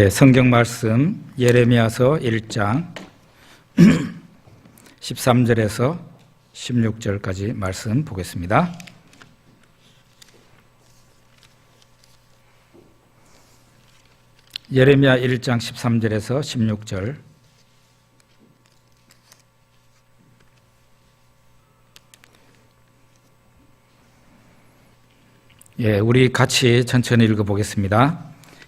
성경 말씀 예레미야서 1장 13절에서 16절까지 말씀 보겠습니다. 예레미야 1장 13절에서 16절. 우리 같이 천천히 읽어보겠습니다.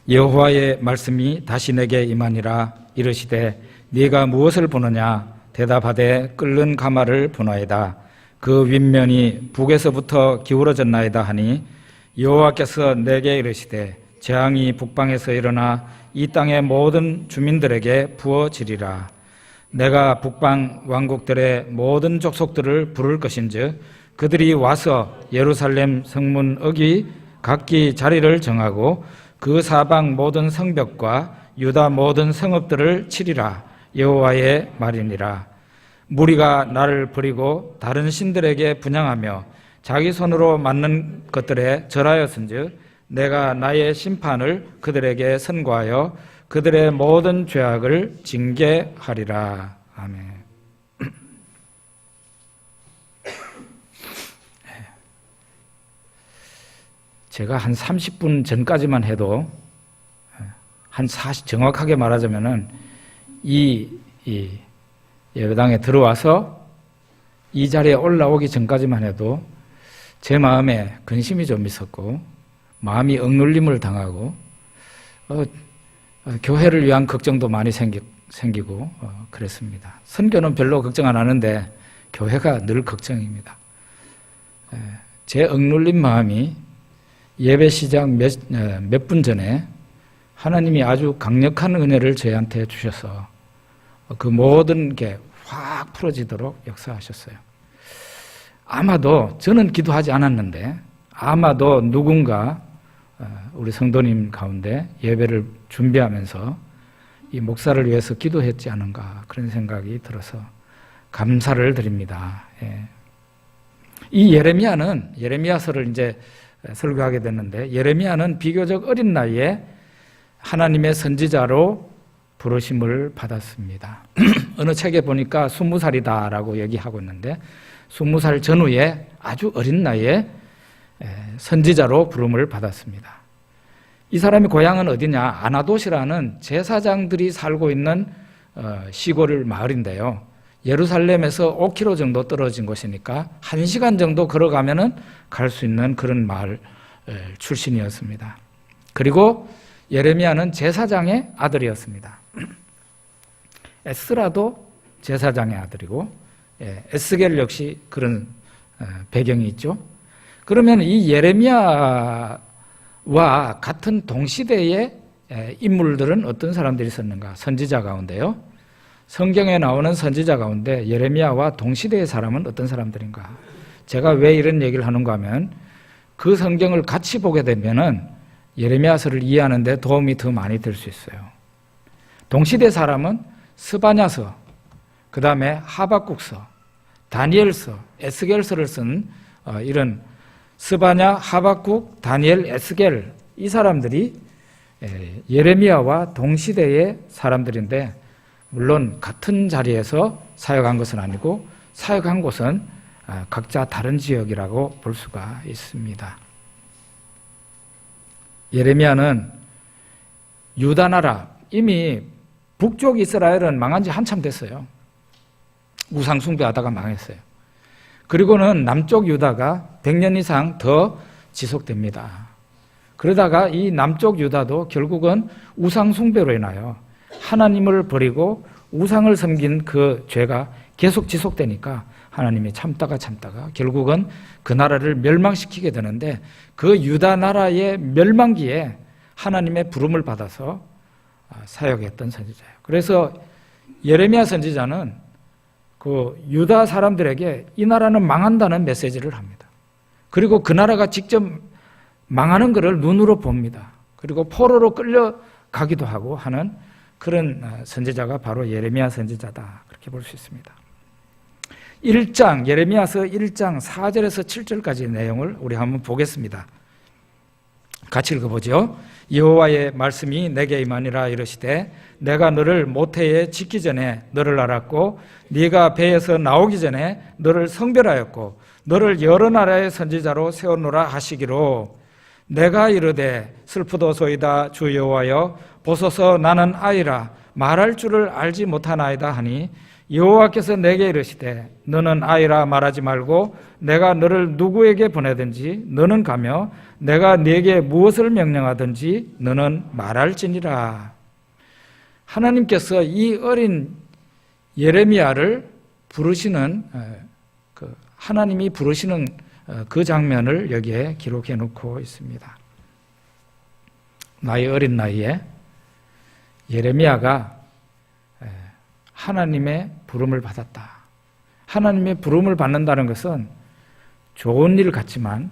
여호와의 말씀이 다시 내게 임하니라. 이르시되 네가 무엇을 보느냐? 대답하되 끓는 가마를 보나이다. 그 윗면이 북에서부터 기울어졌나이다 하니, 여호와께서 내게 이르시되 재앙이 북방에서 일어나 이 땅의 모든 주민들에게 부어지리라. 내가 북방 왕국들의 모든 족속들을 부를 것인즉 그들이 와서 예루살렘 성문 어기 각기 자리를 정하고 그 사방 모든 성벽과 유다 모든 성읍들을 치리라. 여호와의 말이니라. 무리가 나를 버리고 다른 신들에게 분향하며 자기 손으로 만든 것들에 절하였은즉 내가 나의 심판을 그들에게 선고하여 그들의 모든 죄악을 징계하리라. 아멘. 제가 한 30분 전까지만 해도 정확하게 말하자면은 이 예배당에 들어와서 이 자리에 올라오기 전까지만 해도 제 마음에 근심이 좀 있었고 마음이 억눌림을 당하고 교회를 위한 걱정도 많이 생기고 그랬습니다. 선교는 별로 걱정 안 하는데 교회가 늘 걱정입니다. 제 억눌린 마음이 예배 시작 몇 분 전에 하나님이 아주 강력한 은혜를 저희한테 주셔서 그 모든 게 확 풀어지도록 역사하셨어요. 아마도 저는 기도하지 않았는데 아마도 누군가 우리 성도님 가운데 예배를 준비하면서 이 목사를 위해서 기도했지 않은가 그런 생각이 들어서 감사를 드립니다. 이 예레미야서를 이제 설교하게 됐는데, 예레미야는 비교적 어린 나이에 하나님의 선지자로 부르심을 받았습니다. 어느 책에 보니까 20살이다라고 얘기하고 있는데 20살 전후에 아주 어린 나이에 선지자로 부름을 받았습니다. 이 사람의 고향은 어디냐? 아나돗이라는 제사장들이 살고 있는 시골 마을인데요. 예루살렘에서 5km 정도 떨어진 곳이니까 1시간 정도 걸어가면은 갈 수 있는 그런 마을 출신이었습니다. 그리고 예레미야는 제사장의 아들이었습니다. 에스라도 제사장의 아들이고 에스겔 역시 그런 배경이 있죠. 그러면 이 예레미야와 같은 동시대의 인물들은 어떤 사람들이 있었는가? 선지자 가운데요. 성경에 나오는 선지자 가운데 예레미야와 동시대의 사람은 어떤 사람들인가? 제가 왜 이런 얘기를 하는가 하면 그 성경을 같이 보게 되면은 예레미야서를 이해하는 데 도움이 더 많이 될 수 있어요. 동시대 사람은 스바냐서, 그 다음에 하박국서, 다니엘서, 에스겔서를 쓴 이런 스바냐, 하박국, 다니엘, 에스겔, 이 사람들이 예레미야와 동시대의 사람들인데, 물론 같은 자리에서 사역한 것은 아니고 사역한 곳은 각자 다른 지역이라고 볼 수가 있습니다. 예레미야는 유다 나라, 이미 북쪽 이스라엘은 망한 지 한참 됐어요. 우상 숭배하다가 망했어요. 그리고는 남쪽 유다가 100년 이상 더 지속됩니다. 그러다가 이 남쪽 유다도 결국은 우상 숭배로 인하여 하나님을 버리고 우상을 섬긴 그 죄가 계속 지속되니까 하나님이 참다가 결국은 그 나라를 멸망시키게 되는데, 그 유다 나라의 멸망기에 하나님의 부름을 받아서 사역했던 선지자예요. 그래서 예레미야 선지자는 그 유다 사람들에게 이 나라는 망한다는 메시지를 합니다. 그리고 그 나라가 직접 망하는 것을 눈으로 봅니다. 그리고 포로로 끌려가기도 하고 하는 그런 선지자가 바로 예레미야 선지자다, 그렇게 볼 수 있습니다. 예레미야서 1장 4절에서 7절까지의 내용을 우리 한번 보겠습니다. 같이 읽어보죠. 여호와의 말씀이 내게 임하니라 이르시되 내가 너를 모태에 짓기 전에 너를 알았고 네가 배에서 나오기 전에 너를 성별하였고 너를 여러 나라의 선지자로 세우노라 하시기로 내가 이르되 슬프도소이다 주 여호와여 보소서 나는 아이라 말할 줄을 알지 못하나이다 하니 여호와께서 내게 이르시되 너는 아이라 말하지 말고 내가 너를 누구에게 보내든지 너는 가며 내가 네게 무엇을 명령하든지 너는 말할지니라. 하나님께서 이 어린 예레미야를 부르시는 하나님이 부르시는 그 장면을 여기에 기록해 놓고 있습니다. 나의 어린 나이에 예레미야가 하나님의 부름을 받았다. 하나님의 부름을 받는다는 것은 좋은 일 같지만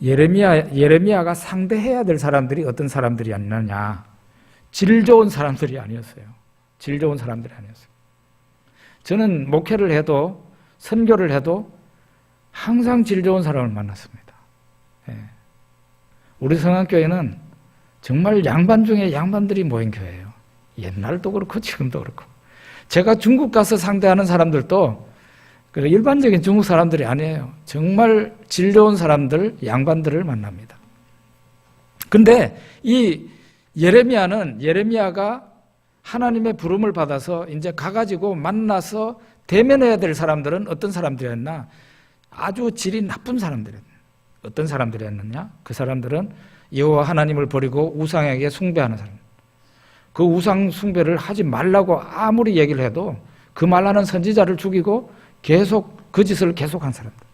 예레미야가 상대해야 될 사람들이 어떤 사람들이었느냐? 질 좋은 사람들이 아니었어요. 질 좋은 사람들이 아니었어요. 저는 목회를 해도 선교를 해도 항상 질 좋은 사람을 만났습니다. 우리 성안교회는 정말 양반 중에 양반들이 모인 교회예요. 옛날도 그렇고 지금도 그렇고. 제가 중국 가서 상대하는 사람들도 일반적인 중국 사람들이 아니에요. 정말 질 좋은 사람들, 양반들을 만납니다. 근데 이 예레미야가 하나님의 부름을 받아서 이제 가가지고 만나서 대면해야 될 사람들은 어떤 사람들이었나? 아주 질이 나쁜 사람들이었나? 어떤 사람들이었느냐? 그 사람들은 여호와 하나님을 버리고 우상에게 숭배하는 사람. 그 우상 숭배를 하지 말라고 아무리 얘기를 해도 그 말하는 선지자를 죽이고 계속 그 짓을 계속한 사람들.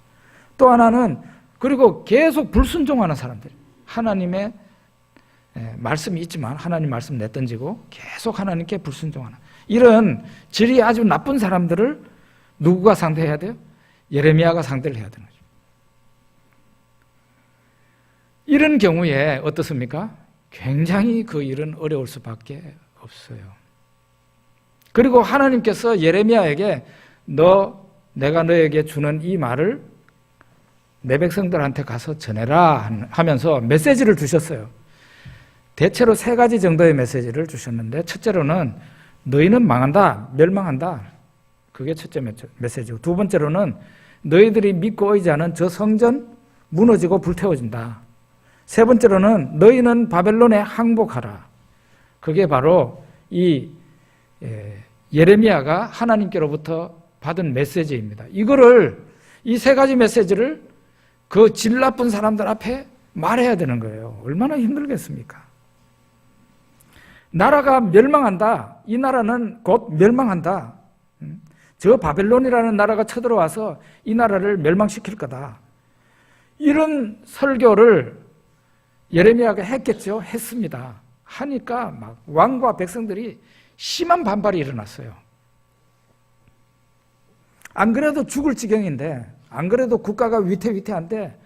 또 하나는 그리고 계속 불순종하는 사람들. 하나님의 말씀이 있지만 하나님 말씀 내던지고 계속 하나님께 불순종하는 이런 질이 아주 나쁜 사람들을 누구가 상대해야 돼요? 예레미야가 상대를 해야 되는 거죠. 이런 경우에 어떻습니까? 굉장히 그 일은 어려울 수밖에 없어요. 그리고 하나님께서 예레미야에게 내가 너에게 주는 이 말을 내 백성들한테 가서 전해라 하면서 메시지를 주셨어요. 대체로 3가지 정도의 메시지를 주셨는데 첫째로는 너희는 망한다, 멸망한다. 그게 첫째 메시지고 두 번째로는 너희들이 믿고 의지하는 저 성전 무너지고 불태워진다. 세 번째로는 너희는 바벨론에 항복하라. 그게 바로 이 예레미야가 하나님께로부터 받은 메시지입니다. 이 3가지 메시지를 그 질 나쁜 사람들 앞에 말해야 되는 거예요. 얼마나 힘들겠습니까? 나라가 멸망한다. 이 나라는 곧 멸망한다. 저 바벨론이라는 나라가 쳐들어와서 이 나라를 멸망시킬 거다. 이런 설교를 예레미야가 했겠죠? 했습니다. 하니까 막 왕과 백성들이 심한 반발이 일어났어요. 안 그래도 죽을 지경인데, 안 그래도 국가가 위태위태한데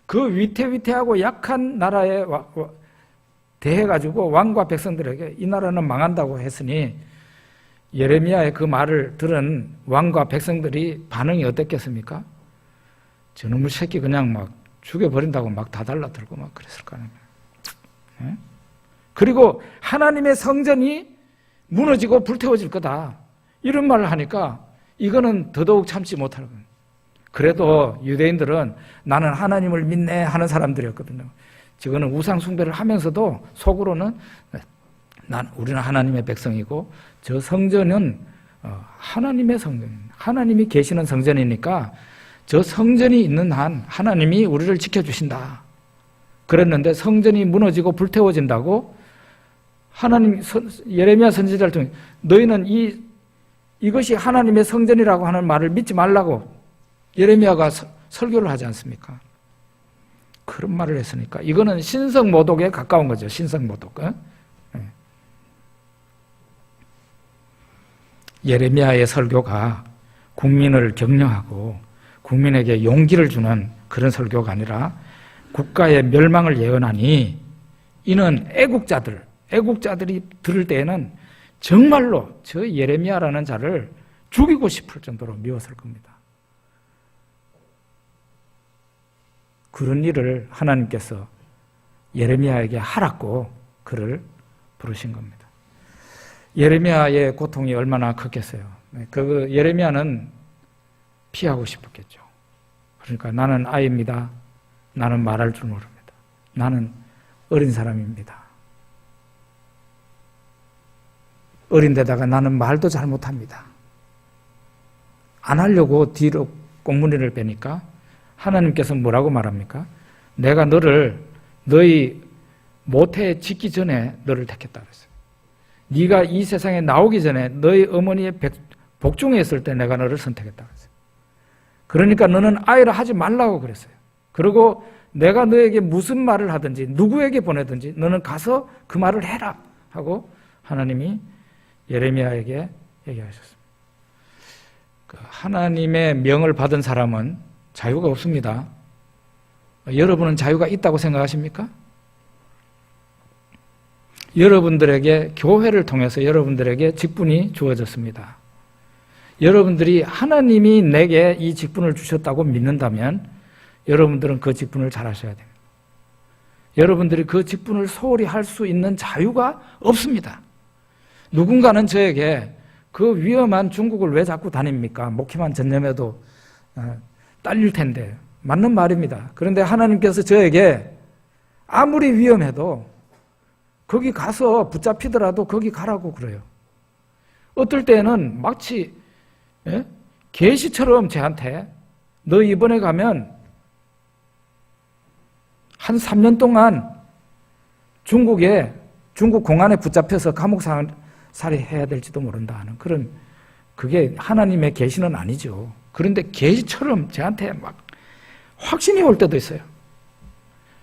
그 위태위태하고 약한 나라에 대해가지고 왕과 백성들에게 이 나라는 망한다고 했으니 예레미야의 그 말을 들은 왕과 백성들이 반응이 어땠겠습니까? 저놈의 새끼 그냥 막 죽여버린다고 막 다 달라들고 막 그랬을 거 아니에요. 그리고 하나님의 성전이 무너지고 불태워질 거다. 이런 말을 하니까 이거는 더더욱 참지 못할 거예요. 그래도 유대인들은 나는 하나님을 믿네 하는 사람들이었거든요. 저거는 우상 숭배를 하면서도 속으로는 우리는 하나님의 백성이고 저 성전은 하나님의 성전, 하나님이 계시는 성전이니까 저 성전이 있는 한 하나님이 우리를 지켜주신다. 그랬는데 성전이 무너지고 불태워진다고 예레미야 선지자를 통해 너희는 이것이 하나님의 성전이라고 하는 말을 믿지 말라고 예레미야가 설교를 하지 않습니까? 그런 말을 했으니까 이거는 신성모독에 가까운 거죠. 신성모독. 예레미야의 설교가 국민을 격려하고 국민에게 용기를 주는 그런 설교가 아니라 국가의 멸망을 예언하니 이는 애국자들이 들을 때에는 정말로 저 예레미야라는 자를 죽이고 싶을 정도로 미웠을 겁니다. 그런 일을 하나님께서 예레미야에게 하라고 그를 부르신 겁니다. 예레미야의 고통이 얼마나 컸겠어요. 그 예레미야는 피하고 싶었겠죠. 그러니까 나는 아이입니다. 나는 말할 줄 모릅니다. 나는 어린 사람입니다. 어린데다가 나는 말도 잘 못합니다. 안 하려고 뒤로 꽁무니를 빼니까 하나님께서 뭐라고 말합니까? 내가 너희 모태에 짓기 전에 너를 택했다 그랬어요. 네가 이 세상에 나오기 전에 너희 어머니의 복중에 있을 때 내가 너를 선택했다 그랬어요. 그러니까 너는 아이를 하지 말라고 그랬어요. 그리고 내가 너에게 무슨 말을 하든지 누구에게 보내든지 너는 가서 그 말을 해라 하고 하나님이 예레미야에게 얘기하셨습니다. 하나님의 명을 받은 사람은 자유가 없습니다. 여러분은 자유가 있다고 생각하십니까? 여러분들에게 교회를 통해서 여러분들에게 직분이 주어졌습니다. 여러분들이 하나님이 내게 이 직분을 주셨다고 믿는다면 여러분들은 그 직분을 잘 하셔야 됩니다. 여러분들이 그 직분을 소홀히 할 수 있는 자유가 없습니다. 누군가는 저에게 그 위험한 중국을 왜 자꾸 다닙니까? 목회만 전념해도 딸릴 텐데. 맞는 말입니다. 그런데 하나님께서 저에게 아무리 위험해도 거기 가서 붙잡히더라도 거기 가라고 그래요. 어떨 때는 마치 계시처럼 저한테 너 이번에 가면 한 3년 동안 중국 공안에 붙잡혀서 감옥살이 해야 될지도 모른다 하는 그런, 그게 하나님의 계시는 아니죠. 그런데 계시처럼 저한테 막 확신이 올 때도 있어요.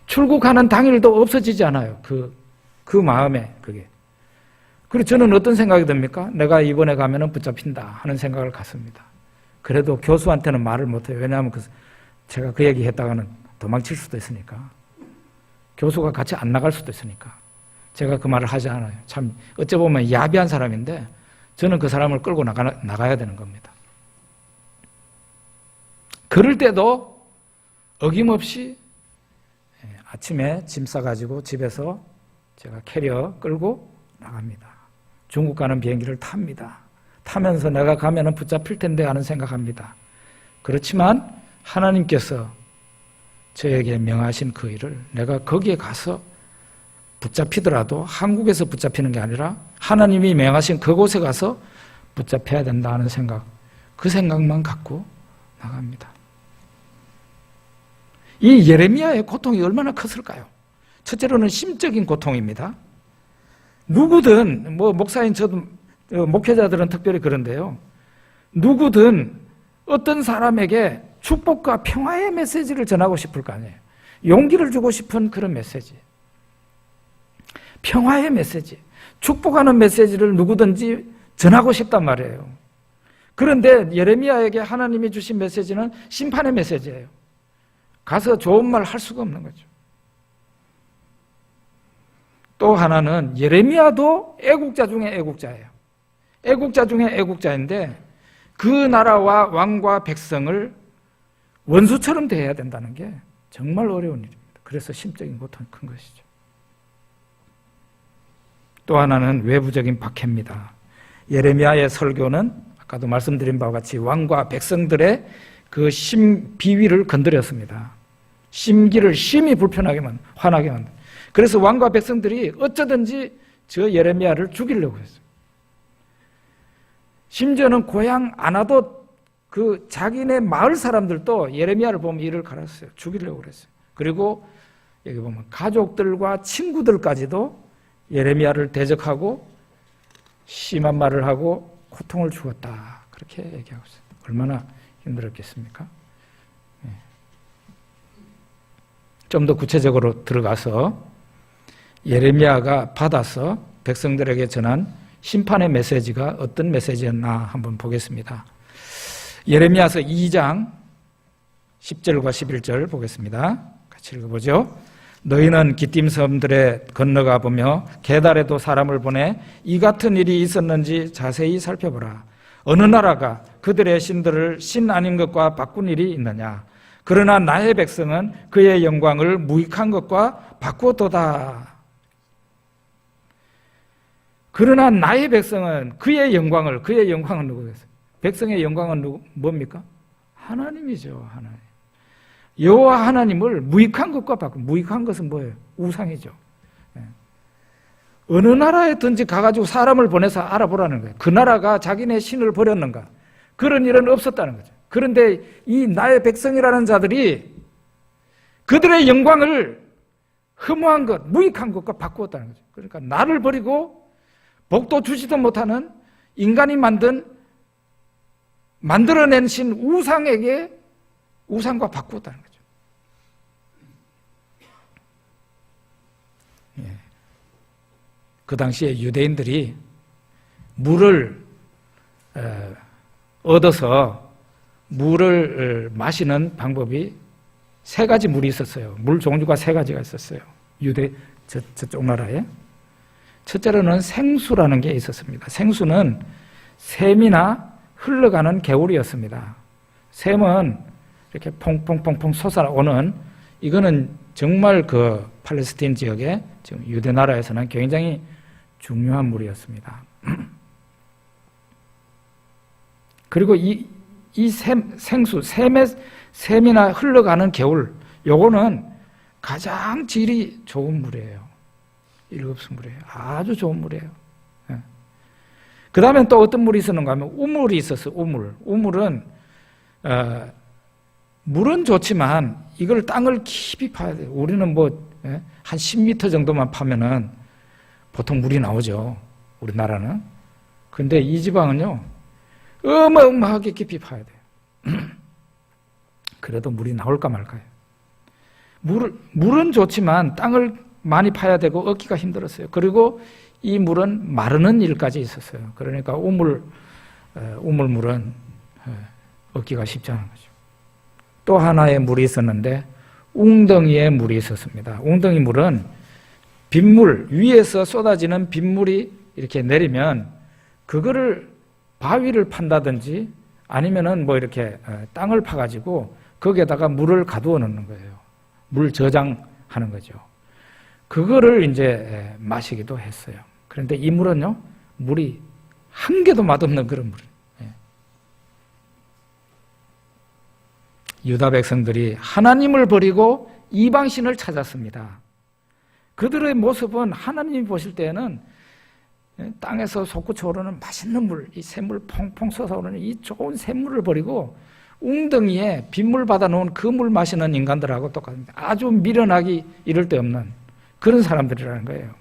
출국하는 당일도 없어지지 않아요. 그 마음에 그게. 그리고 저는 어떤 생각이 듭니까? 내가 이번에 가면은 붙잡힌다 하는 생각을 갖습니다. 그래도 교수한테는 말을 못해요. 왜냐하면 제가 그 얘기 했다가는 도망칠 수도 있으니까. 교수가 같이 안 나갈 수도 있으니까. 제가 그 말을 하지 않아요. 참 어찌 보면 야비한 사람인데 저는 그 사람을 끌고 나가야 되는 겁니다. 그럴 때도 어김없이 아침에 짐 싸가지고 집에서 제가 캐리어 끌고 나갑니다. 중국 가는 비행기를 탑니다. 타면서 내가 가면은 붙잡힐 텐데 하는 생각합니다. 그렇지만 하나님께서 저에게 명하신 그 일을 내가 거기에 가서 붙잡히더라도 한국에서 붙잡히는 게 아니라 하나님이 명하신 그곳에 가서 붙잡혀야 된다 하는 생각, 그 생각만 갖고 나갑니다. 이 예레미야의 고통이 얼마나 컸을까요? 첫째로는 심적인 고통입니다. 누구든, 목사인 저도, 목회자들은 특별히 그런데요. 누구든 어떤 사람에게 축복과 평화의 메시지를 전하고 싶을 거 아니에요. 용기를 주고 싶은 그런 메시지. 평화의 메시지. 축복하는 메시지를 누구든지 전하고 싶단 말이에요. 그런데 예레미야에게 하나님이 주신 메시지는 심판의 메시지예요. 가서 좋은 말 할 수가 없는 거죠. 또 하나는 예레미야도 애국자 중에 애국자예요. 애국자 중에 애국자인데 그 나라와 왕과 백성을 원수처럼 대해야 된다는 게 정말 어려운 일입니다. 그래서 심적인 고통이 큰 것이죠. 또 하나는 외부적인 박해입니다. 예레미야의 설교는 아까도 말씀드린 바와 같이 왕과 백성들의 그 비위를 건드렸습니다. 심기를 심히 불편하게 화나게 만든. 그래서 왕과 백성들이 어쩌든지 저 예레미야를 죽이려고 했어요. 심지어는 고향 안 와도 그 자기네 마을 사람들도 예레미야를 보면 이를 갈았어요. 죽이려고 그랬어요. 그리고 여기 보면 가족들과 친구들까지도 예레미야를 대적하고 심한 말을 하고 고통을 주었다. 그렇게 얘기하고 있어요. 얼마나 힘들었겠습니까? 좀 더 구체적으로 들어가서 예레미야가 받아서 백성들에게 전한 심판의 메시지가 어떤 메시지였나 한번 보겠습니다. 예레미야서 2장 10절과 11절 보겠습니다. 같이 읽어보죠. 너희는 기띔 섬들에 건너가 보며 게달에도 사람을 보내 이 같은 일이 있었는지 자세히 살펴보라. 어느 나라가 그들의 신들을 신 아닌 것과 바꾼 일이 있느냐. 그러나 나의 백성은 그의 영광을 무익한 것과 바꾸었도다. 그러나 나의 백성은 그의 영광을 누구겠어요? 백성의 영광은 뭡니까? 하나님이죠. 하나님. 여호와 하나님을 무익한 것과 바꾸. 무익한 것은 뭐예요? 우상이죠. 어느 나라에든지 가가지고 사람을 보내서 알아보라는 거예요. 그 나라가 자기네 신을 버렸는가? 그런 일은 없었다는 거죠. 그런데 이 나의 백성이라는 자들이 그들의 영광을 허무한 것, 무익한 것과 바꾸었다는 거죠. 그러니까 나를 버리고 복도 주지도 못하는 인간이 만들어낸 신 우상에게 우상과 바꾸었다는 거죠. 예. 그 당시에 유대인들이 물을 얻어서 물을 마시는 방법이 세 가지 물이 있었어요. 물 종류가 세 가지가 있었어요. 유대 저쪽 나라에. 첫째로는 생수라는 게 있었습니다. 생수는 샘이나 흘러가는 개울이었습니다. 샘은 이렇게 퐁퐁퐁퐁 솟아오는, 이거는 정말 그 팔레스타인 지역에 지금 유대 나라에서는 굉장히 중요한 물이었습니다. 그리고 이 생수, 샘이나 흘러가는 개울, 요거는 가장 질이 좋은 물이에요. 일급수 물이에요. 아주 좋은 물이에요. 예. 그 다음에 또 어떤 물이 있었는가 하면 우물이 있었어요. 우물은 물은 좋지만 이걸 땅을 깊이 파야 돼요. 우리는 한 10m 정도만 파면은 보통 물이 나오죠. 우리나라는. 근데 이 지방은요, 어마어마하게 깊이 파야 돼요. 그래도 물이 나올까 말까요. 물은 좋지만 땅을 많이 파야 되고 얻기가 힘들었어요. 그리고 이 물은 마르는 일까지 있었어요. 그러니까 우물물은 얻기가 쉽지 않은 거죠. 또 하나의 물이 있었는데 웅덩이의 물이 있었습니다. 웅덩이 물은 빗물, 위에서 쏟아지는 빗물이 이렇게 내리면 그거를 바위를 판다든지 아니면은 이렇게 땅을 파가지고 거기에다가 물을 가두어 놓는 거예요. 물 저장하는 거죠. 그거를 이제 마시기도 했어요. 그런데 이 물은요, 물이 한 개도 맛없는 그런 물이에요. 유다 백성들이 하나님을 버리고 이방신을 찾았습니다. 그들의 모습은 하나님이 보실 때에는 땅에서 솟구쳐 오르는 맛있는 물, 이 샘물 퐁퐁 솟아오르는 이 좋은 샘물을 버리고 웅덩이에 빗물 받아놓은 그 물 마시는 인간들하고 똑같습니다. 아주 미련하기 이를 데 없는 그런 사람들이라는 거예요.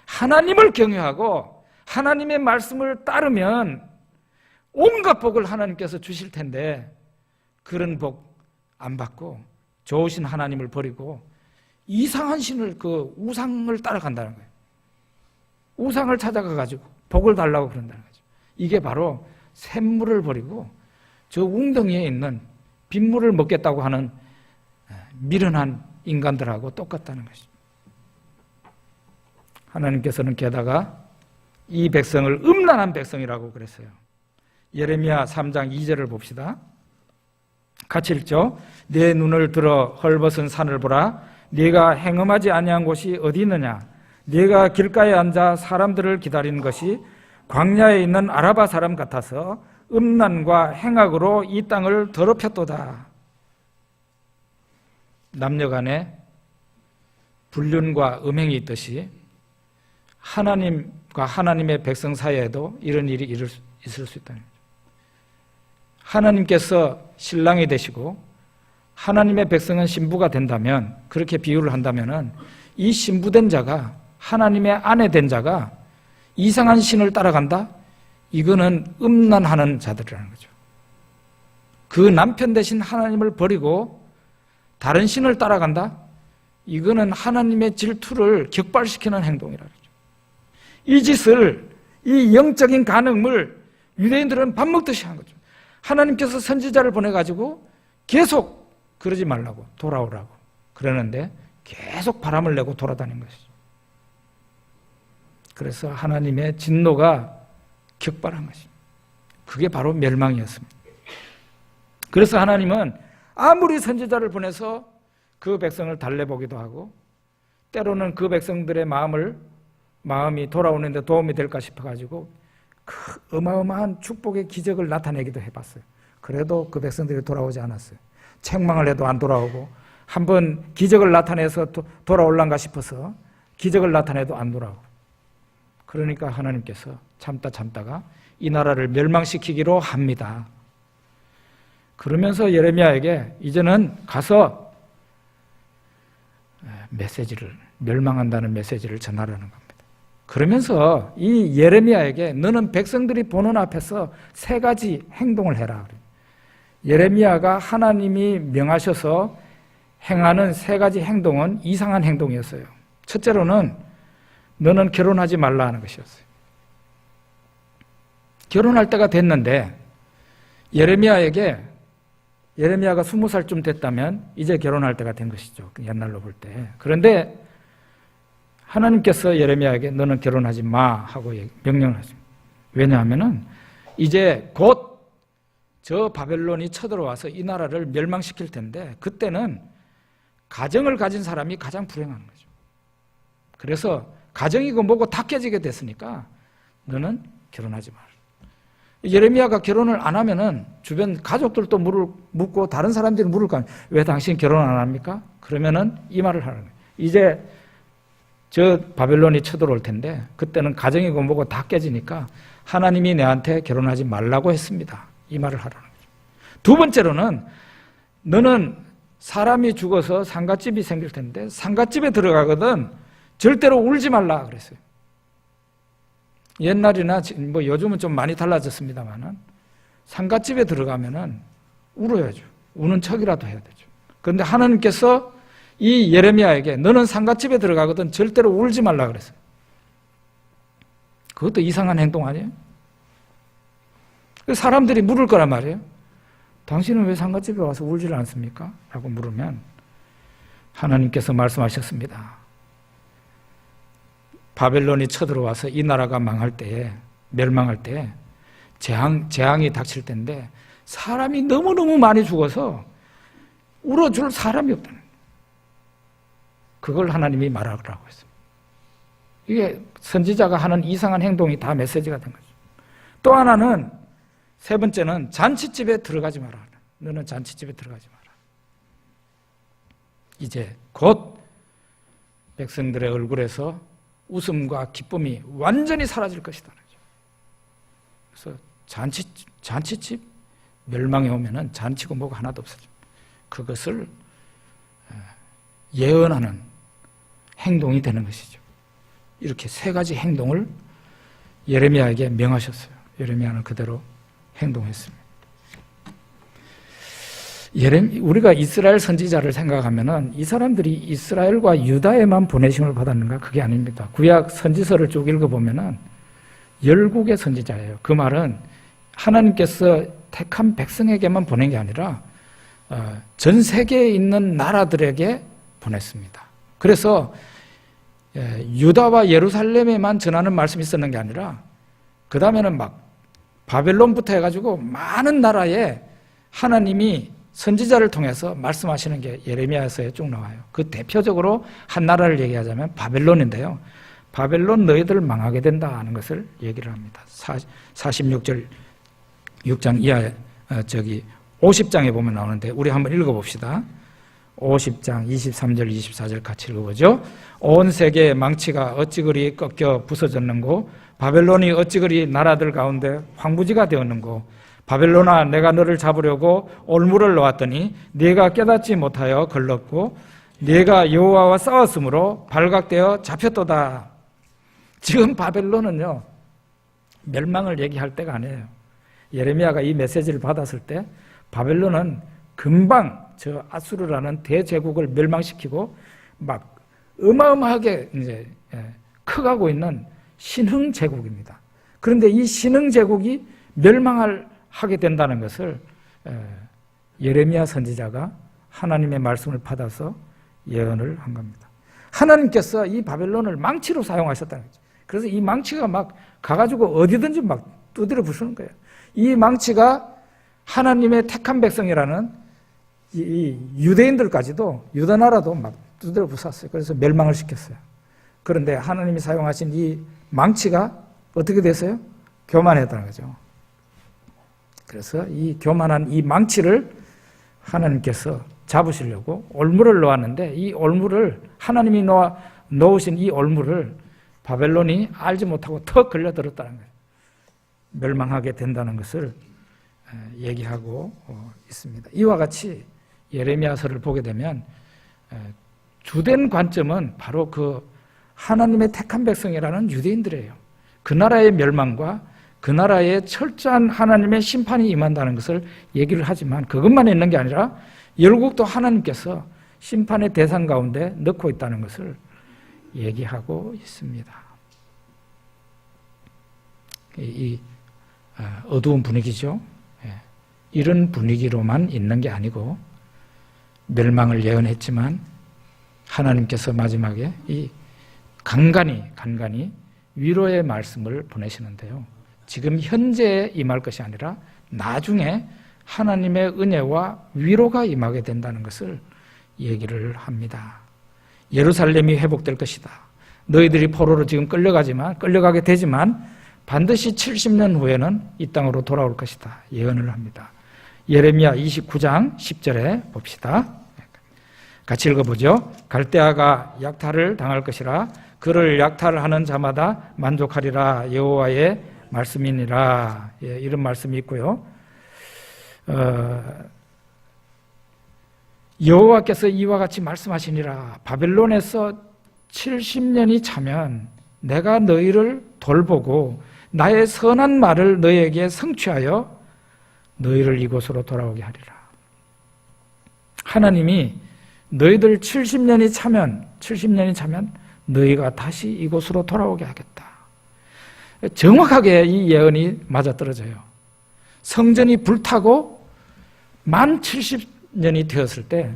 하나님을 경외하고 하나님의 말씀을 따르면 온갖 복을 하나님께서 주실 텐데 그런 복 안 받고 좋으신 하나님을 버리고 이상한 신을, 그 우상을 따라간다는 거예요. 우상을 찾아가가지고 복을 달라고 그런다는 거죠. 이게 바로 샘물을 버리고 저 웅덩이에 있는 빗물을 먹겠다고 하는 미련한 인간들하고 똑같다는 것이죠. 하나님께서는 게다가 이 백성을 음란한 백성이라고 그랬어요. 예레미야 3장 2절을 봅시다. 같이 읽죠. 내 눈을 들어 헐벗은 산을 보라. 네가 행음하지 아니한 곳이 어디 있느냐. 네가 길가에 앉아 사람들을 기다리는 것이 광야에 있는 아라바 사람 같아서 음란과 행악으로 이 땅을 더럽혔도다. 남녀간에 불륜과 음행이 있듯이 하나님과 하나님의 백성 사이에도 이런 일이 있을 수 있다는 거죠. 하나님께서 신랑이 되시고 하나님의 백성은 신부가 된다면, 그렇게 비유를 한다면 이 신부된 자가, 하나님의 아내 된 자가 이상한 신을 따라간다? 이거는 음란하는 자들이라는 거죠. 그 남편 대신 하나님을 버리고 다른 신을 따라간다? 이거는 하나님의 질투를 격발시키는 행동이라는 거죠. 이 짓을, 이 영적인 간음을 유대인들은 밥 먹듯이 한 거죠. 하나님께서 선지자를 보내가지고 계속 그러지 말라고, 돌아오라고 그러는데 계속 바람을 내고 돌아다닌 것이죠. 그래서 하나님의 진노가 격발한 것입니다. 그게 바로 멸망이었습니다. 그래서 하나님은 아무리 선지자를 보내서 그 백성을 달래보기도 하고 때로는 그 백성들의 마음이 돌아오는데 도움이 될까 싶어가지고 그 어마어마한 축복의 기적을 나타내기도 해봤어요. 그래도 그 백성들이 돌아오지 않았어요. 책망을 해도 안 돌아오고, 한번 기적을 나타내서 돌아올란가 싶어서 기적을 나타내도 안 돌아오고. 그러니까 하나님께서 참다가 이 나라를 멸망시키기로 합니다. 그러면서 예레미야에게 이제는 가서 멸망한다는 메시지를 전하라는 겁니다. 그러면서 이 예레미야에게 너는 백성들이 보는 앞에서 3가지 행동을 해라. 예레미야가 하나님이 명하셔서 행하는 3가지 행동은 이상한 행동이었어요. 첫째로는 너는 결혼하지 말라 하는 것이었어요. 결혼할 때가 됐는데 예레미야가 20살쯤 됐다면 이제 결혼할 때가 된 것이죠. 옛날로 볼 때. 그런데 하나님께서 예레미야에게 너는 결혼하지 마 하고 명령을 하십니다. 왜냐하면 이제 곧 저 바벨론이 쳐들어와서 이 나라를 멸망시킬 텐데 그때는 가정을 가진 사람이 가장 불행한 거죠. 그래서 가정이고 뭐고 다 깨지게 됐으니까 너는 결혼하지 마라. 예레미야가 결혼을 안 하면은 주변 가족들도 묻고 다른 사람들이 물을 거 아니에요. 왜 당신 결혼 안 합니까? 그러면은 이 말을 하는 거예요. 이제 저 바벨론이 쳐들어올 텐데 그때는 가정이고 뭐고 다 깨지니까 하나님이 내한테 결혼하지 말라고 했습니다. 이 말을 하라는 거죠. 두 번째로는 너는 사람이 죽어서 상갓집이 생길 텐데 상갓집에 들어가거든 절대로 울지 말라 그랬어요. 옛날이나 뭐 요즘은 좀 많이 달라졌습니다만은 상갓집에 들어가면은 울어야죠. 우는 척이라도 해야 되죠. 그런데 하나님께서 이 예레미야에게 너는 상갓집에 들어가거든 절대로 울지 말라 그랬어요. 그것도 이상한 행동 아니에요? 사람들이 물을 거란 말이에요. 당신은 왜 상갓집에 와서 울지를 않습니까? 라고 물으면 하나님께서 말씀하셨습니다. 바벨론이 쳐들어와서 이 나라가 멸망할 때에 재앙이 닥칠 텐데 사람이 너무너무 많이 죽어서 울어줄 사람이 없다는 거예요. 그걸 하나님이 말하라고 했습니다. 이게 선지자가 하는 이상한 행동이 다 메시지가 된 거죠. 또 하나는 세 번째는 잔치집에 들어가지 마라. 너는 잔치집에 들어가지 마라. 이제 곧 백성들의 얼굴에서 웃음과 기쁨이 완전히 사라질 것이다. 그래서 잔치집 멸망에 오면은 잔치고 뭐가 하나도 없어져. 그것을 예언하는 행동이 되는 것이죠. 이렇게 3가지 행동을 예레미야에게 명하셨어요. 예레미야는 그대로 행동했습니다. 우리가 이스라엘 선지자를 생각하면은 이 사람들이 이스라엘과 유다에만 보내심을 받았는가? 그게 아닙니다. 구약 선지서를 쭉 읽어보면은 열국의 선지자예요. 그 말은 하나님께서 택한 백성에게만 보낸 게 아니라 전 세계에 있는 나라들에게 보냈습니다. 그래서 유다와 예루살렘에만 전하는 말씀이 있었는 게 아니라 그 다음에는 막 바벨론부터 해가지고 많은 나라에 하나님이 선지자를 통해서 말씀하시는 게 예레미야서에 쭉 나와요. 그 대표적으로 한 나라를 얘기하자면 바벨론인데요. 바벨론 너희들 망하게 된다 하는 것을 얘기를 합니다. 46절 6장 이하에 50장에 보면 나오는데 우리 한번 읽어봅시다. 50장 23절 24절 같이 읽어보죠. 온 세계의 망치가 어찌 그리 꺾여 부서졌는고 바벨론이 어찌 그리 나라들 가운데 황무지가 되었는고 바벨론아 내가 너를 잡으려고 올무를 놓았더니 네가 깨닫지 못하여 걸렀고 네가 여호와와 싸웠으므로 발각되어 잡혔도다. 지금 바벨론은요 멸망을 얘기할 때가 아니에요. 예레미야가 이 메시지를 받았을 때 바벨론은 금방 저 아수르라는 대제국을 멸망시키고 막 어마어마하게 이제 커가고 있는 신흥 제국입니다. 그런데 이 신흥 제국이 멸망하게 된다는 것을 예레미야 선지자가 하나님의 말씀을 받아서 예언을 한 겁니다. 하나님께서 이 바벨론을 망치로 사용하셨다는 거죠. 그래서 이 망치가 막 가가지고 어디든지 막 두드려 부수는 거예요. 이 망치가 하나님의 택한 백성이라는 이 유대인들까지도 유다 나라도 막 두드려 부쉈어요. 그래서 멸망을 시켰어요. 그런데 하나님이 사용하신 이 망치가 어떻게 됐어요? 교만했다는 거죠. 그래서 이 교만한 이 망치를 하나님께서 잡으시려고 올무를 놓았는데, 이 올무를 하나님이 놓으신 이 올무를 바벨론이 알지 못하고 턱 걸려들었다는 거예요. 멸망하게 된다는 것을 얘기하고 있습니다. 이와 같이 예레미야서를 보게 되면 주된 관점은 바로 그 하나님의 택한 백성이라는 유대인들이에요. 그 나라의 멸망과 그 나라에 철저한 하나님의 심판이 임한다는 것을 얘기를 하지만, 그것만 있는 게 아니라 열국도 하나님께서 심판의 대상 가운데 넣고 있다는 것을 얘기하고 있습니다. 이 어두운 분위기죠. 이런 분위기로만 있는 게 아니고 멸망을 예언했지만 하나님께서 마지막에 이 간간히 위로의 말씀을 보내시는데요. 지금 현재에 임할 것이 아니라 나중에 하나님의 은혜와 위로가 임하게 된다는 것을 얘기를 합니다. 예루살렘이 회복될 것이다. 너희들이 포로로 지금 끌려가게 되지만 반드시 70년 후에는 이 땅으로 돌아올 것이다. 예언을 합니다. 예레미야 29장 10절에 봅시다. 같이 읽어보죠. 갈대아가 약탈을 당할 것이라. 그를 약탈하는 자마다 만족하리라. 여호와의 말씀이니라. 이런 말씀이 있고요. 여호와께서 이와 같이 말씀하시니라. 바벨론에서 70년이 차면 내가 너희를 돌보고 나의 선한 말을 너희에게 성취하여 너희를 이곳으로 돌아오게 하리라. 하나님이 너희들 70년이 차면 너희가 다시 이곳으로 돌아오게 하겠다. 정확하게 이 예언이 맞아떨어져요. 성전이 불타고 만 70년이 되었을 때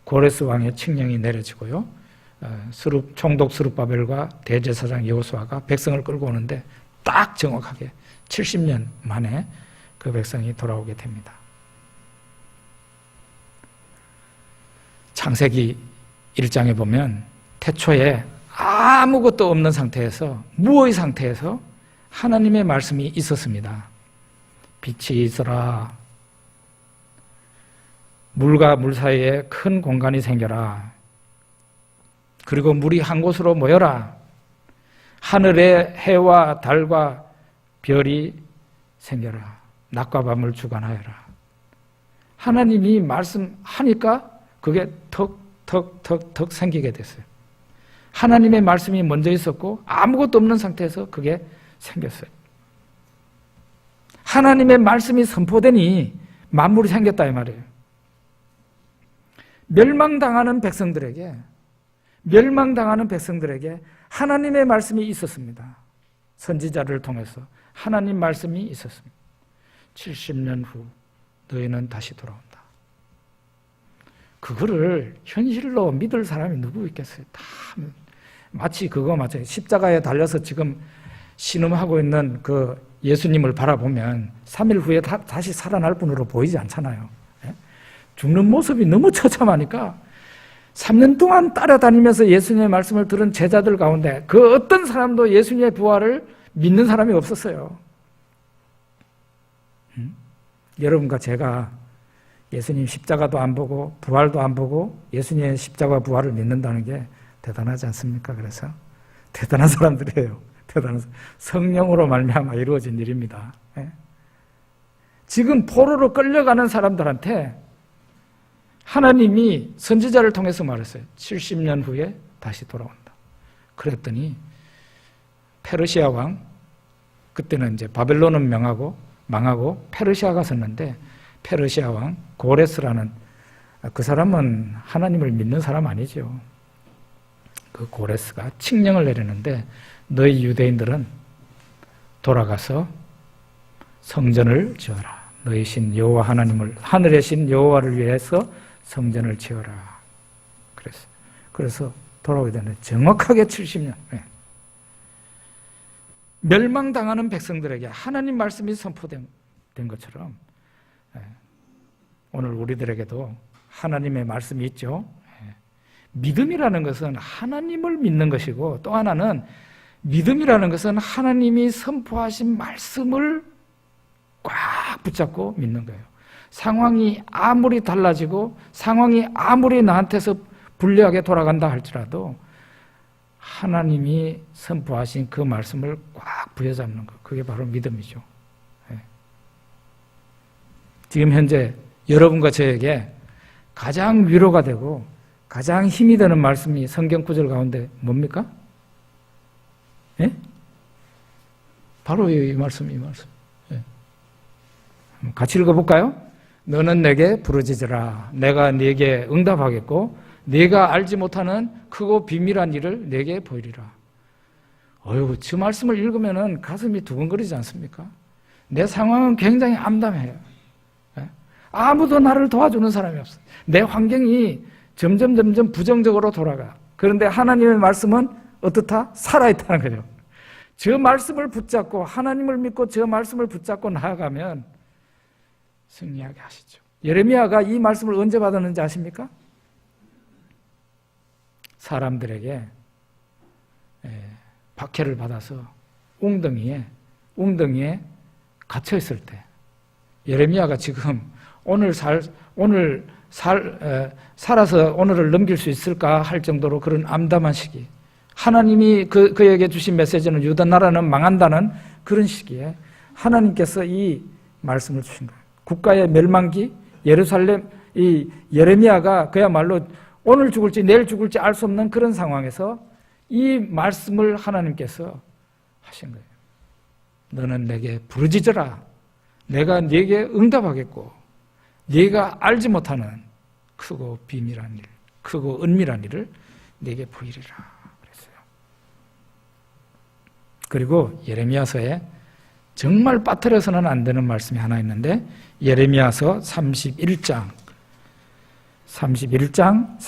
고레스 왕의 칙령이 내려지고요. 총독 스룹바벨과 대제사장 여호수아가 백성을 끌고 오는데 딱 정확하게 70년 만에 그 백성이 돌아오게 됩니다. 창세기 1장에 보면 태초에 아무것도 없는 상태에서, 무의 상태에서 하나님의 말씀이 있었습니다. 빛이 있어라. 물과 물 사이에 큰 공간이 생겨라. 그리고 물이 한 곳으로 모여라. 하늘에 해와 달과 별이 생겨라. 낮과 밤을 주관하여라. 하나님이 말씀하니까 그게 턱 생기게 됐어요. 하나님의 말씀이 먼저 있었고 아무것도 없는 상태에서 그게 생겼어요. 하나님의 말씀이 선포되니 만물이 생겼다 이 말이에요. 멸망당하는 백성들에게 하나님의 말씀이 있었습니다. 선지자를 통해서 하나님 말씀이 있었습니다. 70년 후 너희는 다시 돌아온다. 그거를 현실로 믿을 사람이 누구 있겠어요? 다 마치 그거 맞아요. 십자가에 달려서 지금 신음하고 있는 그 예수님을 바라보면 3일 후에 다시 살아날 분으로 보이지 않잖아요. 죽는 모습이 너무 처참하니까 3년 동안 따라다니면서 예수님의 말씀을 들은 제자들 가운데 그 어떤 사람도 예수님의 부활을 믿는 사람이 없었어요. 여러분과 제가 예수님 십자가도 안 보고 부활도 안 보고 예수님의 십자가 부활을 믿는다는 게 대단하지 않습니까? 그래서 대단한 사람들이에요. 대단한 성령으로 말미암아 이루어진 일입니다. 지금 포로로 끌려가는 사람들한테 하나님이 선지자를 통해서 말했어요. 70년 후에 다시 돌아온다. 그랬더니 페르시아 왕, 그때는 이제 바벨론은 망하고 페르시아가 섰는데 페르시아 왕 고레스라는 그 사람은 하나님을 믿는 사람 아니죠. 그 고레스가 칙령을 내리는데 너희 유대인들은 돌아가서 성전을 지어라. 너희 신 여호와 하나님을, 하늘의 신 여호와를 위해서 성전을 지어라. 그래서 돌아오게 되는 정확하게 70년. 멸망당하는 백성들에게 하나님 말씀이 선포된 것처럼 오늘 우리들에게도 하나님의 말씀이 있죠. 믿음이라는 것은 하나님을 믿는 것이고, 또 하나는 믿음이라는 것은 하나님이 선포하신 말씀을 꽉 붙잡고 믿는 거예요. 상황이 아무리 달라지고 상황이 아무리 나한테서 불리하게 돌아간다 할지라도 하나님이 선포하신 그 말씀을 꽉 부여잡는 것, 그게 바로 믿음이죠. 지금 현재 여러분과 저에게 가장 위로가 되고 가장 힘이 되는 말씀이 성경 구절 가운데 뭡니까? 예? 바로 이 말씀. 예. 같이 읽어볼까요? 너는 내게 부르짖으라. 내가 네게 응답하겠고 네가 알지 못하는 크고 비밀한 일을 네게 보이리라. 어휴, 저 말씀을 읽으면 가슴이 두근거리지 않습니까? 내 상황은 굉장히 암담해요. 예? 아무도 나를 도와주는 사람이 없어. 내 환경이 점점 부정적으로 돌아가. 그런데 하나님의 말씀은 어떻다? 살아있다는 거죠. 저 말씀을 붙잡고 하나님을 믿고 저 말씀을 붙잡고 나아가면 승리하게 하시죠. 예레미야가 이 말씀을 언제 받았는지 아십니까? 사람들에게 박해를 받아서 웅덩이에 갇혀 있을 때, 예레미야가 지금 살아서 오늘을 넘길 수 있을까 할 정도로 그런 암담한 시기, 하나님이 그에게 주신 메시지는 유다 나라는 망한다는 그런 시기에 하나님께서 이 말씀을 주신 거예요. 국가의 멸망기, 예루살렘, 이 예레미야가 그야말로 오늘 죽을지 내일 죽을지 알 수 없는 그런 상황에서 이 말씀을 하나님께서 하신 거예요. 너는 내게 부르짖으라. 내가 네게 응답하겠고 네가 알지 못하는 크고 비밀한 일, 크고 은밀한 일을 네게 보이리라 그랬어요. 그리고 예레미야서에 정말 빠뜨려서는 안 되는 말씀이 하나 있는데, 예레미야서 31장 31절,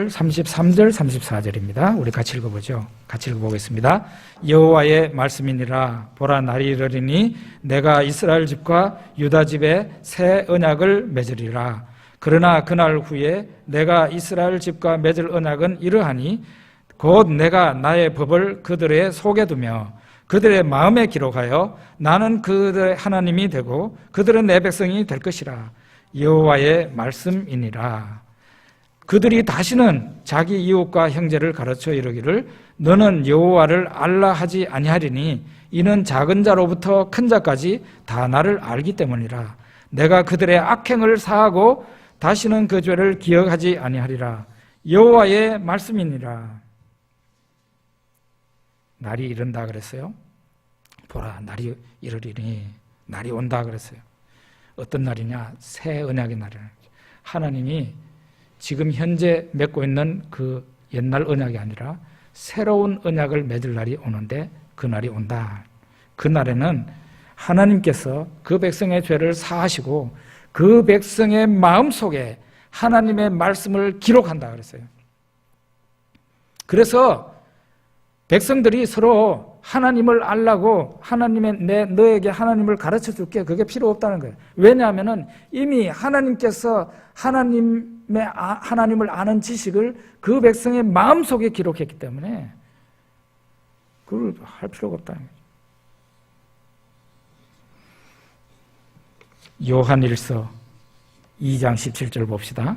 33절, 34절입니다. 우리 같이 읽어보죠. 같이 읽어보겠습니다. 여호와의 말씀이니라. 보라, 날이 이르리니 내가 이스라엘 집과 유다 집에 새 언약을 맺으리라. 그러나 그날 후에 내가 이스라엘 집과 맺을 언약은 이러하니 곧 내가 나의 법을 그들의 속에 두며 그들의 마음에 기록하여 나는 그들의 하나님이 되고 그들은 내 백성이 될 것이라. 여호와의 말씀이니라. 그들이 다시는 자기 이웃과 형제를 가르쳐 이르기를 너는 여호와를 알라 하지 아니하리니 이는 작은 자로부터 큰 자까지 다 나를 알기 때문이라. 내가 그들의 악행을 사하고 다시는 그 죄를 기억하지 아니하리라. 여호와의 말씀이니라. 날이 이른다 그랬어요. 보라, 날이 이르리니, 날이 온다 그랬어요. 어떤 날이냐? 새 언약의 날이에요. 하나님이 지금 현재 맺고 있는 그 옛날 언약이 아니라 새로운 언약을 맺을 날이 오는데 그 날이 온다. 그 날에는 하나님께서 그 백성의 죄를 사하시고 그 백성의 마음속에 하나님의 말씀을 기록한다 그랬어요. 그래서 백성들이 서로 하나님을 알라고 너에게 하나님을 가르쳐 줄게, 그게 필요 없다는 거예요. 왜냐하면 이미 하나님께서 하나님을 아는 지식을 그 백성의 마음속에 기록했기 때문에 그걸 할 필요가 없다는 거죠. 요한일서 2장 17절 봅시다.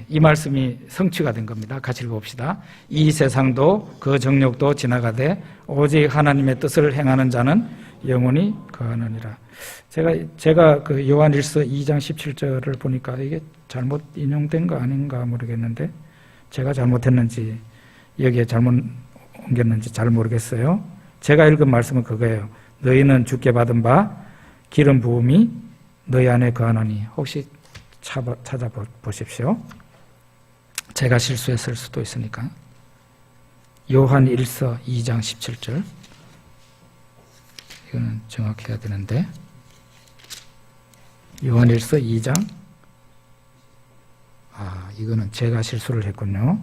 이 말씀이 성취가 된 겁니다. 같이 읽어봅시다. 이 세상도 그 정욕도 지나가되 오직 하나님의 뜻을 행하는 자는 영원히 거하느니라. 제가 그 요한일서 2장 17절을 보니까 이게 잘못 인용된 거 아닌가 모르겠는데, 제가 잘못했는지 여기에 잘못 옮겼는지 잘 모르겠어요. 제가 읽은 말씀은 그거예요. 너희는 주께 받은 바 기름 부음이 너희 안에 거하노니. 혹시 찾아보십시오. 제가 실수했을 수도 있으니까. 요한일서 2장 17절. 이거는 정확해야 되는데. 요한일서 2장. 이거는 제가 실수를 했군요.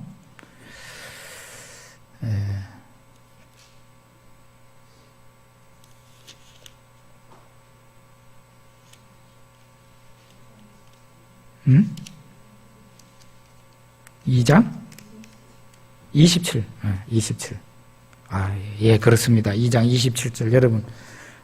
2장 27. 27. 예, 그렇습니다. 2장 27절. 여러분,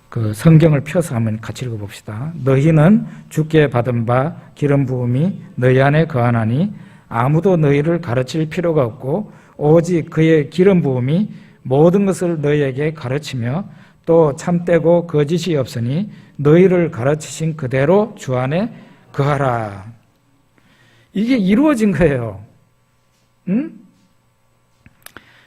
그 성경을 펴서 한번 같이 읽어봅시다. 너희는 주께 받은 바 기름 부음이 너희 안에 거하나니 아무도 너희를 가르칠 필요가 없고 오직 그의 기름 부음이 모든 것을 너희에게 가르치며 또 참되고 거짓이 없으니 너희를 가르치신 그대로 주 안에 거하라. 이게 이루어진 거예요. 응?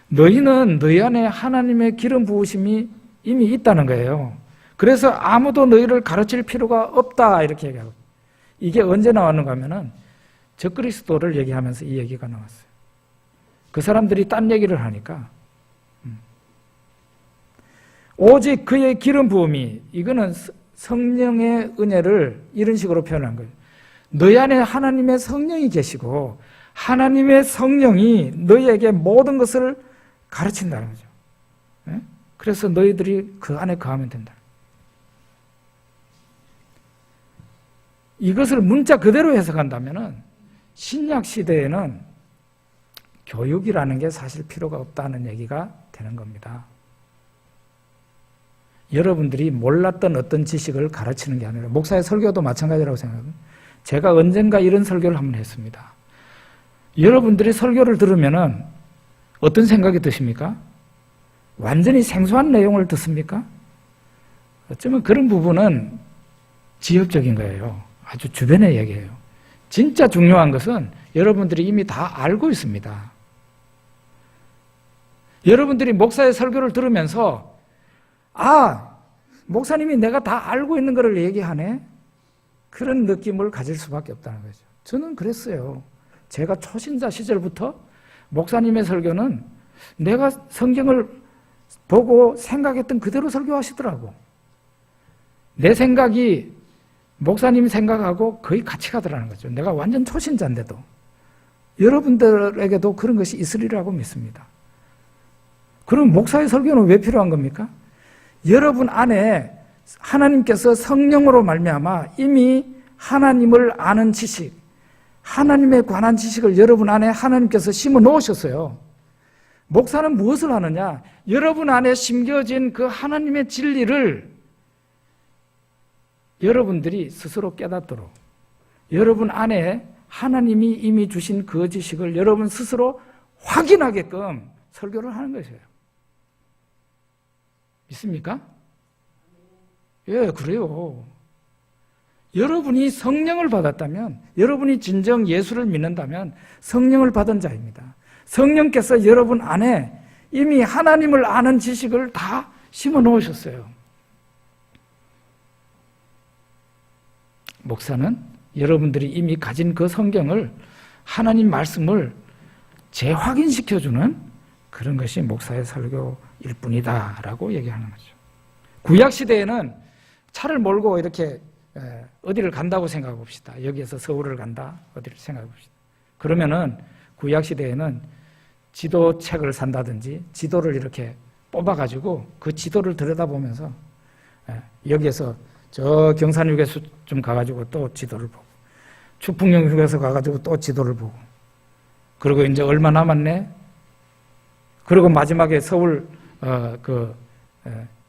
너희는 너희 안에 하나님의 기름 부으심이 이미 있다는 거예요. 그래서 아무도 너희를 가르칠 필요가 없다 이렇게 얘기하고, 이게 언제 나왔는가 하면은 적그리스도를 얘기하면서 이 얘기가 나왔어요. 그 사람들이 딴 얘기를 하니까 오직 그의 기름 부음이, 이거는 성령의 은혜를 이런 식으로 표현한 거예요. 너희 안에 하나님의 성령이 계시고 하나님의 성령이 너희에게 모든 것을 가르친다는 거죠. 그래서 너희들이 그 안에 거하면 된다. 이것을 문자 그대로 해석한다면 신약 시대에는 교육이라는 게 사실 필요가 없다는 얘기가 되는 겁니다. 여러분들이 몰랐던 어떤 지식을 가르치는 게 아니라, 목사의 설교도 마찬가지라고 생각합니다. 제가 언젠가 이런 설교를 한번 했습니다. 여러분들이 설교를 들으면은 어떤 생각이 드십니까? 완전히 생소한 내용을 듣습니까? 어쩌면 그런 부분은 지엽적인 거예요. 아주 주변의 얘기예요. 진짜 중요한 것은 여러분들이 이미 다 알고 있습니다. 여러분들이 목사의 설교를 들으면서 목사님이 내가 다 알고 있는 것을 얘기하네? 그런 느낌을 가질 수밖에 없다는 거죠. 저는 그랬어요. 제가 초신자 시절부터 목사님의 설교는 내가 성경을 보고 생각했던 그대로 설교하시더라고. 내 생각이 목사님 생각하고 거의 같이 가더라는 거죠. 내가 완전 초신자인데도. 여러분들에게도 그런 것이 있으리라고 믿습니다. 그럼 목사의 설교는 왜 필요한 겁니까? 여러분 안에 하나님께서 성령으로 말미암아 이미 하나님을 아는 지식, 하나님에 관한 지식을 여러분 안에 하나님께서 심어 놓으셨어요. 목사는 무엇을 하느냐? 여러분 안에 심겨진 그 하나님의 진리를 여러분들이 스스로 깨닫도록, 여러분 안에 하나님이 이미 주신 그 지식을 여러분 스스로 확인하게끔 설교를 하는 것이에요. 믿습니까? 예, 그래요. 여러분이 성령을 받았다면, 여러분이 진정 예수를 믿는다면 성령을 받은 자입니다. 성령께서 여러분 안에 이미 하나님을 아는 지식을 다 심어 놓으셨어요. 목사는 여러분들이 이미 가진 그 성경을, 하나님 말씀을 재확인시켜주는 그런 것이 목사의 설교일 뿐이다 라고 얘기하는 거죠. 구약시대에는 차를 몰고 이렇게 어디를 간다고 생각해 봅시다. 여기에서 서울을 간다, 어디를 생각해 봅시다. 그러면은 구약시대에는 지도책을 산다든지 지도를 이렇게 뽑아가지고 그 지도를 들여다보면서 여기에서 저 경산 휴게소 좀 가가지고 또 지도를 보고, 추풍령 휴게소 가가지고 또 지도를 보고, 그리고 이제 얼마 남았네? 그리고 마지막에 서울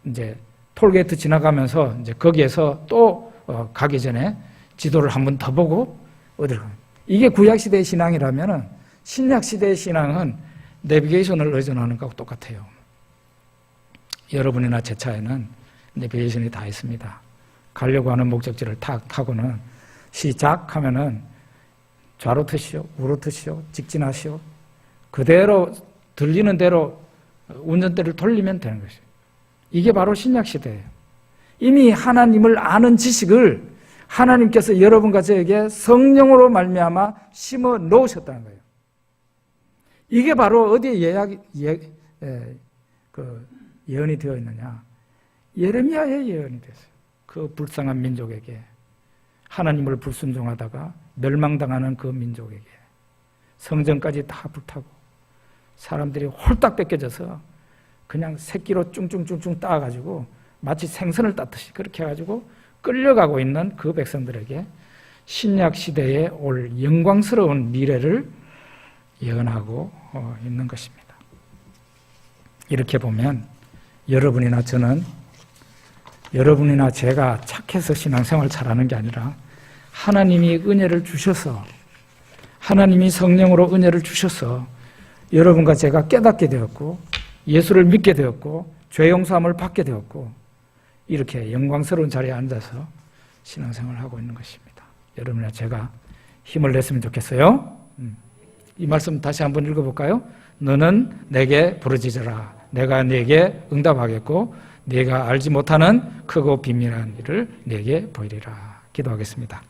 이제 톨게이트 지나가면서 이제 거기에서 또 가기 전에 지도를 한 번 더 보고 어디를 가요. 이게 구약시대의 신앙이라면은 신약시대의 신앙은 내비게이션을 의존하는 것하고 똑같아요. 여러분이나 제 차에는 내비게이션이 다 있습니다. 가려고 하는 목적지를 타고는 시작하면은 좌로 트시오, 우로 트시오, 직진하시오. 그대로 들리는 대로 운전대를 돌리면 되는 것이에요. 이게 바로 신약시대예요. 이미 하나님을 아는 지식을 하나님께서 여러분과 저에게 성령으로 말미암아 심어 놓으셨다는 거예요. 이게 바로 어디에 예언이 되어 있느냐? 예레미야의 예언이 됐어요. 그 불쌍한 민족에게, 하나님을 불순종하다가 멸망당하는 그 민족에게 성전까지 다 불타고 사람들이 홀딱 뺏겨져서 그냥 새끼로 쭝쭝쭝쭝 따가지고 마치 생선을 따듯이 그렇게 해가지고 끌려가고 있는 그 백성들에게 신약 시대에 올 영광스러운 미래를 예언하고 있는 것입니다. 이렇게 보면 여러분이나 저는, 여러분이나 제가 착해서 신앙생활 잘하는 게 아니라 하나님이 은혜를 주셔서, 하나님이 성령으로 은혜를 주셔서 여러분과 제가 깨닫게 되었고 예수를 믿게 되었고 죄 용서함을 받게 되었고 이렇게 영광스러운 자리에 앉아서 신앙생활을 하고 있는 것입니다. 여러분이나 제가 힘을 냈으면 좋겠어요. 이 말씀 다시 한번 읽어볼까요? 너는 내게 부르짖으라. 내가 네게 응답하겠고 네가 알지 못하는 크고 비밀한 일을 네게 보이리라. 기도하겠습니다.